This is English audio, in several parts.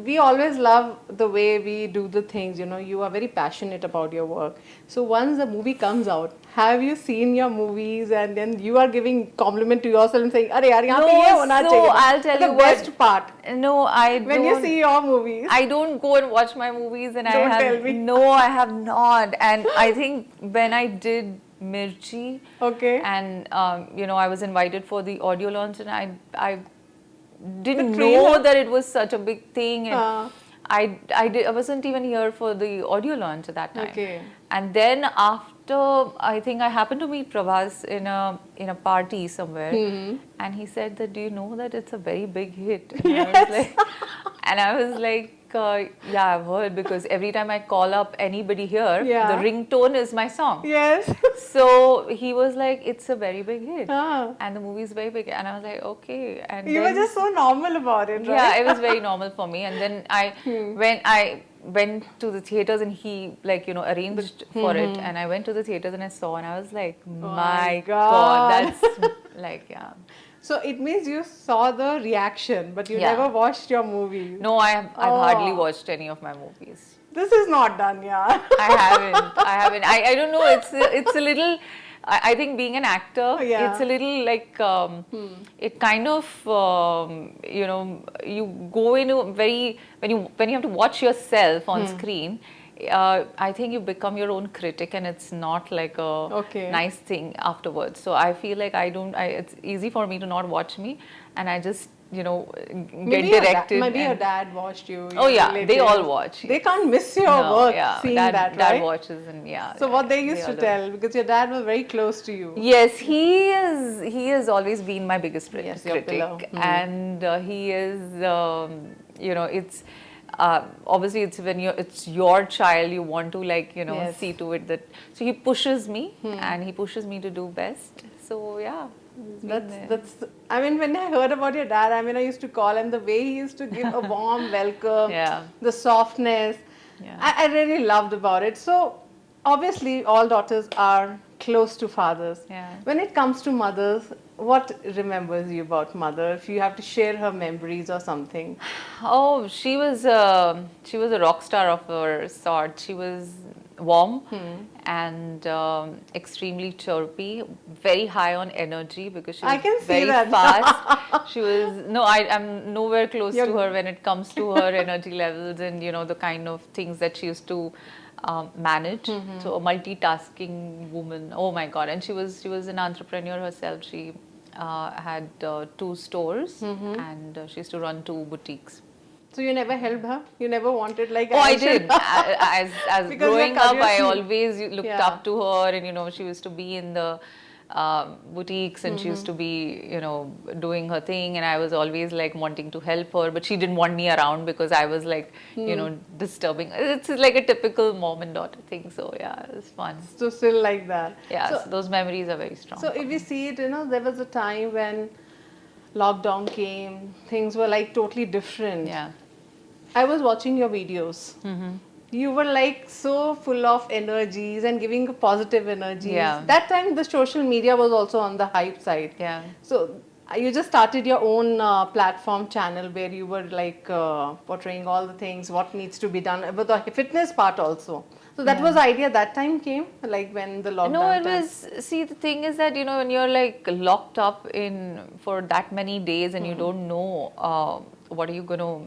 we always love the way we do the things. You are very passionate about your work. So once the movie comes out, have you seen your movies and then you are giving compliment to yourself and saying, "Arey yaar, yahan pe ye hona so chahiye." I'll tell the you best what. part No, I when you see your movies. I don't go and watch my movies, and Don't I have tell me. no, I have not. And I think when I did Mirchi, Okay. and I was invited for the audio launch, and I didn't trailer? know that it was such a big thing, and Uh. I wasn't even here for the audio launch at that time. Okay. And then after, I think I happened to meet Prabhas in a party somewhere, and he said that, "Do you know that it's a very big hit?" And Yes. I was like, yeah, I've heard, because every time I call up anybody here, Yeah. the ringtone is my song. Yes. So he was like, "It's a very big hit, Ah. and the movie is very big." And I was like, "Okay." And You were just so normal about it, right? yeah, it was very normal for me. And then when I went to the theaters, and he arranged for it, and I went to the theaters and I saw, and I was like, my God, that's like, yeah. So it means you saw the reaction, but you Yeah. never watched your movies. No, I've hardly watched any of my movies. This is not done, yeah. I haven't. I don't know. It's a little. I think being an actor, Yeah. it's a little like it kind of you go into very when you have to watch yourself on screen. I think you become your own critic, and it's not like a nice thing afterwards. So I feel like it's easy for me to not watch me, and I just get directed. Maybe your dad watched you. Oh yeah, they all watch. They can't miss your work seeing that, right? Dad watches, and yeah. So what they used to tell, because your dad was very close to you. Yes, he is. He has always been my biggest critic, and he is. It's. Obviously, it's your child. You want to see to it that. So he pushes me, and he pushes me to do best. So yeah. That's. I mean, when I heard about your dad, I used to call him, the way he used to give a warm welcome, the softness. Yeah. I really loved about it. So obviously, all daughters are close to fathers. Yeah. When it comes to mothers, what remembers you about mother? If you have to share her memories or something. Oh, she was a rock star of her sort. She was warm and extremely chirpy, very high on energy, because she was very fast. She was I'm nowhere close to her when it comes to her energy levels, and the kind of things that she used to manage. So a multitasking woman. Oh my God! And she was an entrepreneur herself. She had 2 stores, and she used to run 2 boutiques. So you never helped her? You never wanted like? Oh, I did. As growing up, I always looked up to her, and she used to be in the boutiques, and she used to be doing her thing, and I was always like wanting to help her, but she didn't want me around because I was like disturbing. It's like a typical mom and daughter thing. So yeah, it was fun. So still like that. Yeah, so those memories are very strong. So if you see it, there was a time when lockdown came, things were like totally different. Yeah. I was watching your videos. You were like so full of energies and giving positive energies. Yeah. That time the social media was also on the hype side. Yeah. So you just started your own platform channel where you were like portraying all the things, what needs to be done, with the fitness part also. So that was the idea that time came, like when the lockdown. No, it was. See, the thing is that when you're like locked up in for that many days, and you don't know what are you gonna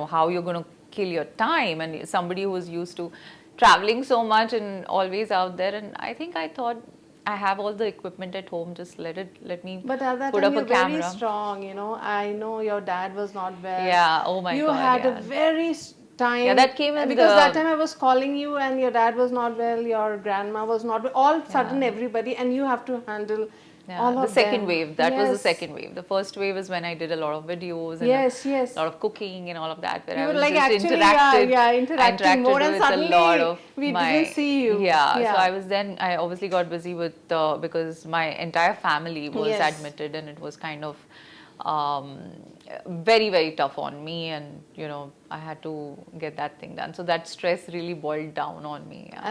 how you're gonna kill your time, and somebody who was used to traveling so much and always out there, and I thought, I have all the equipment at home, just let me but at that put time up a you're camera. very strong, I know your dad was not well. Yeah, oh my God. You had a very time. Yeah, that came in because that time I was calling you and your dad was not well, your grandma was not well, all sudden everybody, and you have to handle all of the second them. wave. That was the second wave. The first wave was when I did a lot of videos and a lot of cooking and all of that, where you I was like just interacting more, and with suddenly a lot of we didn't see you. So I obviously got busy with because my entire family was admitted, and it was kind of very, very tough on me, and I had to get that thing done. So that stress really boiled down on me. Yeah.